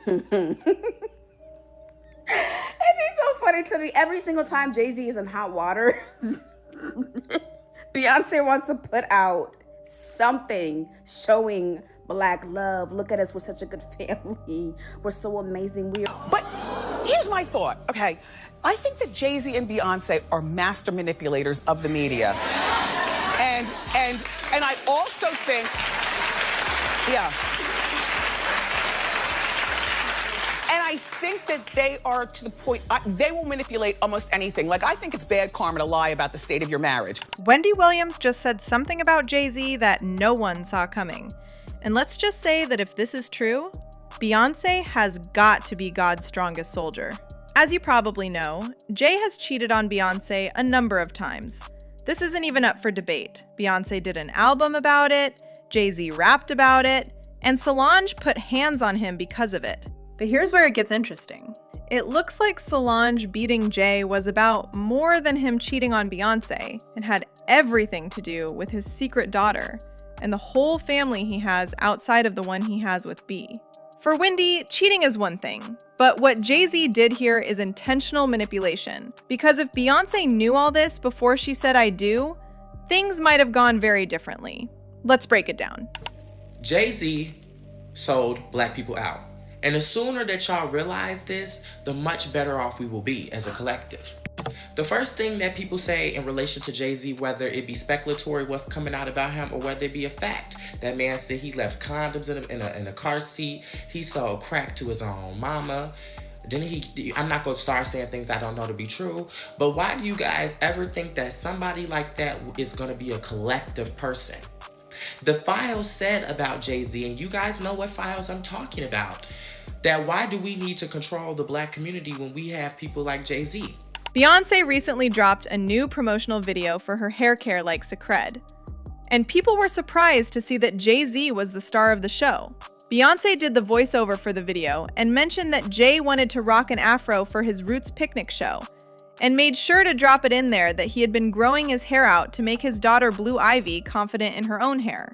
It'd be so funny to me. Every single time Jay-Z is in hot water, Beyonce wants to put out something showing black love. Look at us, we're such a good family. We're so amazing. But here's my thought, okay? I think that Jay-Z and Beyonce are master manipulators of the media. And I also think, yeah. And I think that they are to the point, they will manipulate almost anything. Like, I think it's bad karma to lie about the state of your marriage. Wendy Williams just said something about Jay-Z that no one saw coming. And let's just say that if this is true, Beyonce has got to be God's strongest soldier. As you probably know, Jay has cheated on Beyonce a number of times. This isn't even up for debate. Beyonce did an album about it, Jay-Z rapped about it, and Solange put hands on him because of it. But here's where it gets interesting. It looks like Solange beating Jay was about more than him cheating on Beyonce and had everything to do with his secret daughter and the whole family he has outside of the one he has with B. For Wendy, cheating is one thing, but what Jay-Z did here is intentional manipulation. Because if Beyonce knew all this before she said I do, things might have gone very differently. Let's break it down. Jay-Z sold black people out. And the sooner that y'all realize this, the much better off we will be as a collective. The first thing that people say in relation to Jay-Z, whether it be speculatory what's coming out about him or whether it be a fact, that man said he left condoms in a car seat, he sold crack to his own mama. Then I'm not going to start saying things I don't know to be true, but why do you guys ever think that somebody like that is going to be a collective person? The files said about Jay-Z, and you guys know what files I'm talking about, that why do we need to control the black community when we have people like Jay-Z? Beyonce recently dropped a new promotional video for her hair care like Secret, and people were surprised to see that Jay-Z was the star of the show. Beyonce did the voiceover for the video and mentioned that Jay wanted to rock an afro for his Roots picnic show, and made sure to drop it in there that he had been growing his hair out to make his daughter Blue Ivy confident in her own hair.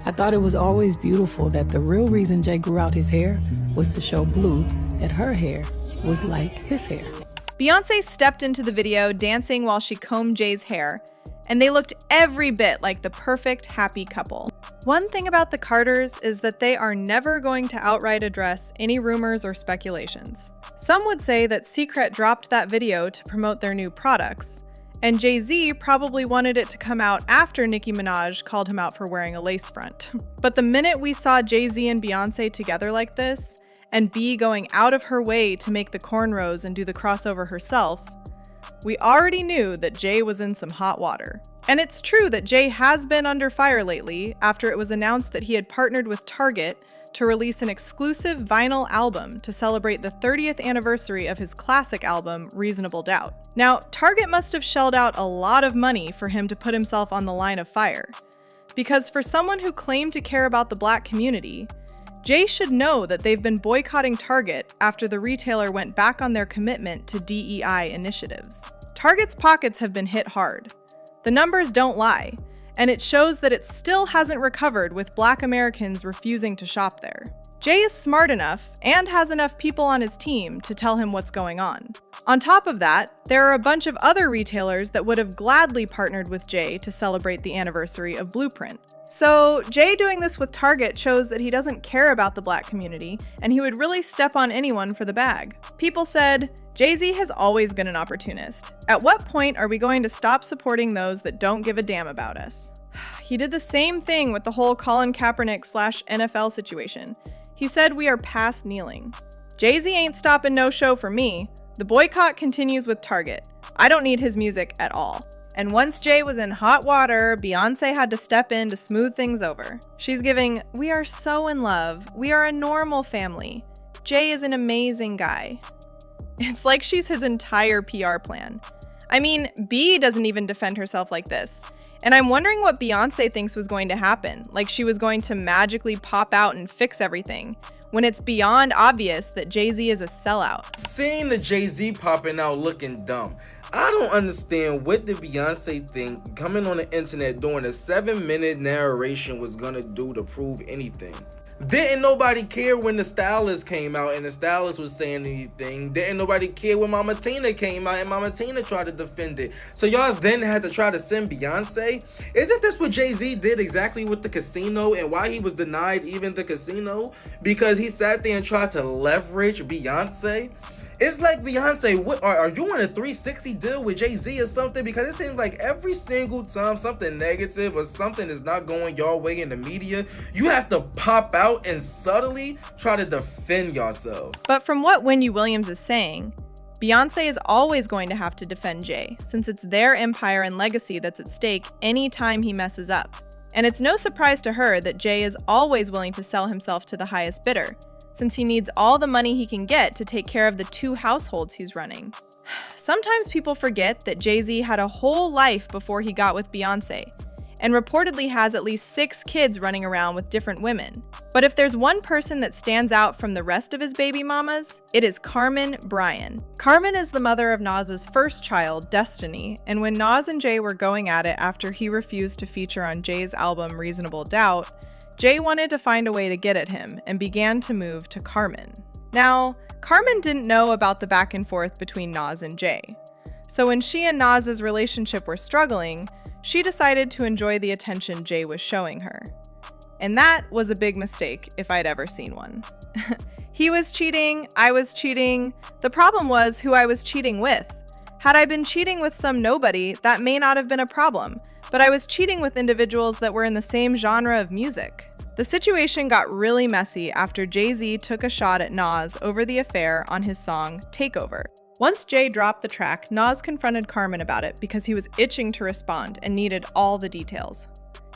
I thought it was always beautiful that the real reason Jay grew out his hair was to show Blue that her hair was like his hair. Beyonce stepped into the video dancing while she combed Jay's hair, and they looked every bit like the perfect happy couple. One thing about the Carters is that they are never going to outright address any rumors or speculations. Some would say that Secret dropped that video to promote their new products, and Jay-Z probably wanted it to come out after Nicki Minaj called him out for wearing a lace front. But the minute we saw Jay-Z and Beyonce together like this, and B going out of her way to make the cornrows and do the crossover herself, we already knew that Jay was in some hot water. And it's true that Jay has been under fire lately after it was announced that he had partnered with Target to release an exclusive vinyl album to celebrate the 30th anniversary of his classic album, Reasonable Doubt. Now, Target must have shelled out a lot of money for him to put himself on the line of fire. Because for someone who claimed to care about the black community, Jay should know that they've been boycotting Target after the retailer went back on their commitment to DEI initiatives. Target's pockets have been hit hard. The numbers don't lie, and it shows that it still hasn't recovered with black Americans refusing to shop there. Jay is smart enough and has enough people on his team to tell him what's going on. On top of that, there are a bunch of other retailers that would have gladly partnered with Jay to celebrate the anniversary of Blueprint. So Jay doing this with Target shows that he doesn't care about the black community, and he would really step on anyone for the bag. People said, Jay-Z has always been an opportunist. At what point are we going to stop supporting those that don't give a damn about us? He did the same thing with the whole Colin Kaepernick / NFL situation. He said we are past kneeling. Jay-Z ain't stopping no show for me. The boycott continues with Target. I don't need his music at all. And once Jay was in hot water, Beyonce had to step in to smooth things over. She's giving, "We are so in love. We are a normal family. Jay is an amazing guy." It's like she's his entire PR plan. I mean, B doesn't even defend herself like this. And I'm wondering what Beyonce thinks was going to happen, like she was going to magically pop out and fix everything, when it's beyond obvious that Jay-Z is a sellout. Seeing the Jay-Z popping out looking dumb. I don't understand what the Beyonce think coming on the internet doing a 7-minute narration was gonna do to prove anything. Didn't nobody care when the stylist came out and the stylist was saying anything. Didn't nobody care when Mama Tina came out and Mama Tina tried to defend it. So y'all then had to try to send Beyonce? Isn't this what Jay-Z did exactly with the casino and why he was denied even the casino? Because he sat there and tried to leverage Beyonce? It's like, Beyonce, what are you on a 360 deal with Jay-Z or something? Because it seems like every single time something negative or something is not going your way in the media, you have to pop out and subtly try to defend yourself. But from what Wendy Williams is saying, Beyonce is always going to have to defend Jay, since it's their empire and legacy that's at stake anytime he messes up. And it's no surprise to her that Jay is always willing to sell himself to the highest bidder, since he needs all the money he can get to take care of the 2 households he's running. Sometimes people forget that Jay-Z had a whole life before he got with Beyonce, and reportedly has at least 6 kids running around with different women. But if there's one person that stands out from the rest of his baby mamas, it is Carmen Bryan. Carmen is the mother of Nas's first child, Destiny, and when Nas and Jay were going at it after he refused to feature on Jay's album Reasonable Doubt, Jay wanted to find a way to get at him and began to move to Carmen. Now, Carmen didn't know about the back and forth between Nas and Jay. So when she and Nas's relationship were struggling, she decided to enjoy the attention Jay was showing her. And that was a big mistake if I'd ever seen one. He was cheating, I was cheating. The problem was who I was cheating with. Had I been cheating with some nobody, that may not have been a problem, but I was cheating with individuals that were in the same genre of music. The situation got really messy after Jay-Z took a shot at Nas over the affair on his song Takeover. Once Jay dropped the track, Nas confronted Carmen about it because he was itching to respond and needed all the details.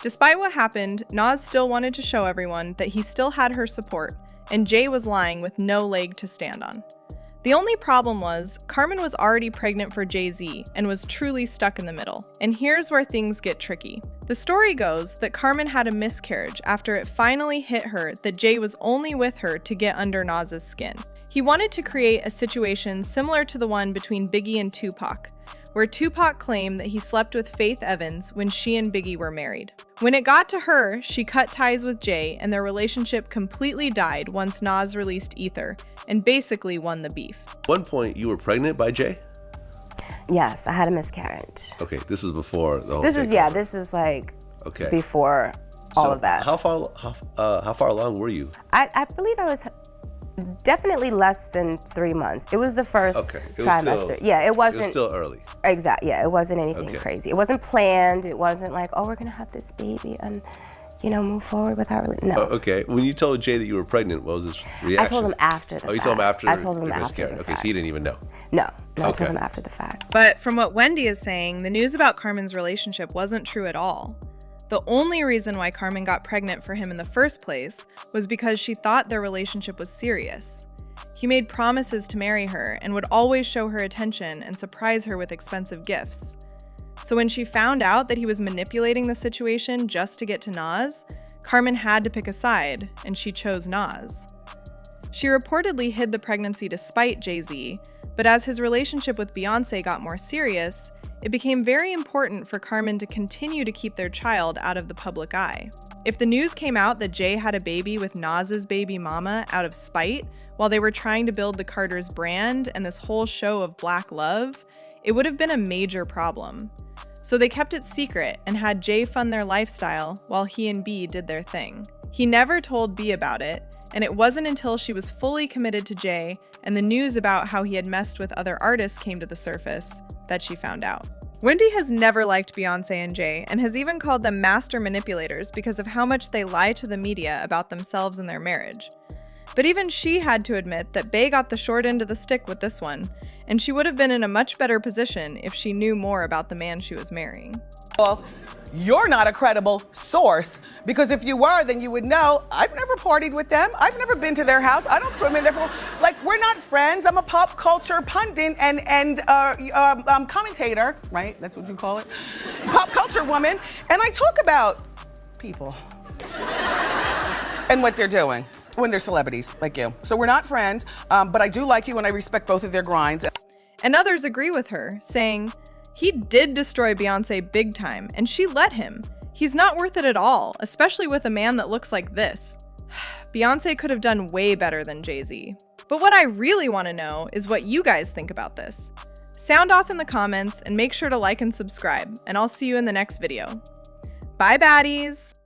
Despite what happened, Nas still wanted to show everyone that he still had her support, and Jay was lying with no leg to stand on. The only problem was, Carmen was already pregnant for Jay-Z and was truly stuck in the middle. And here's where things get tricky. The story goes that Carmen had a miscarriage after it finally hit her that Jay was only with her to get under Nas's skin. He wanted to create a situation similar to the one between Biggie and Tupac, where Tupac claimed that he slept with Faith Evans when she and Biggie were married. When it got to her, she cut ties with Jay and their relationship completely died once Nas released Ether and basically won the beef. At one point, you were pregnant by Jay? Yes, I had a miscarriage. Okay, this is before the whole This takeover. is like Okay. before all of that. How far along were you? I believe I was definitely less than 3 months. It was the first trimester. It wasn't. It was still early. Exactly. Yeah, it wasn't anything crazy. It wasn't planned. It wasn't like, oh, we're gonna have this baby and, move forward with our. No. Okay. When you told Jay that you were pregnant, what was his reaction? I told him after the fact. Oh, you told him after? I told him your after miscarriage. the Okay, fact. so he didn't even know. No, I told him after the fact. But from what Wendy is saying, the news about Carmen's relationship wasn't true at all. The only reason why Carmen got pregnant for him in the first place was because she thought their relationship was serious. He made promises to marry her and would always show her attention and surprise her with expensive gifts. So when she found out that he was manipulating the situation just to get to Nas, Carmen had to pick a side, and she chose Nas. She reportedly hid the pregnancy to spite Jay-Z, but as his relationship with Beyonce got more serious, it became very important for Carmen to continue to keep their child out of the public eye. If the news came out that Jay had a baby with Nas's baby mama out of spite while they were trying to build the Carters brand and this whole show of black love, it would have been a major problem. So they kept it secret and had Jay fund their lifestyle while he and B did their thing. He never told B about it, and it wasn't until she was fully committed to Jay and the news about how he had messed with other artists came to the surface that she found out. Wendy has never liked Beyonce and Jay and has even called them master manipulators because of how much they lie to the media about themselves and their marriage. But even she had to admit that Bey got the short end of the stick with this one, and she would have been in a much better position if she knew more about the man she was marrying. Well, you're not a credible source, because if you were, then you would know. I've never partied with them. I've never been to their house. I don't swim in their pool. Like, we're not friends. I'm a pop culture pundit and commentator, right? That's what you call it. Pop culture woman. And I talk about people and what they're doing when they're celebrities like you. So we're not friends, but I do like you and I respect both of their grinds. And others agree with her, saying, he did destroy Beyonce big time, and she let him. He's not worth it at all, especially with a man that looks like this. Beyonce could have done way better than Jay-Z. But what I really want to know is what you guys think about this. Sound off in the comments and make sure to like and subscribe, and I'll see you in the next video. Bye, baddies!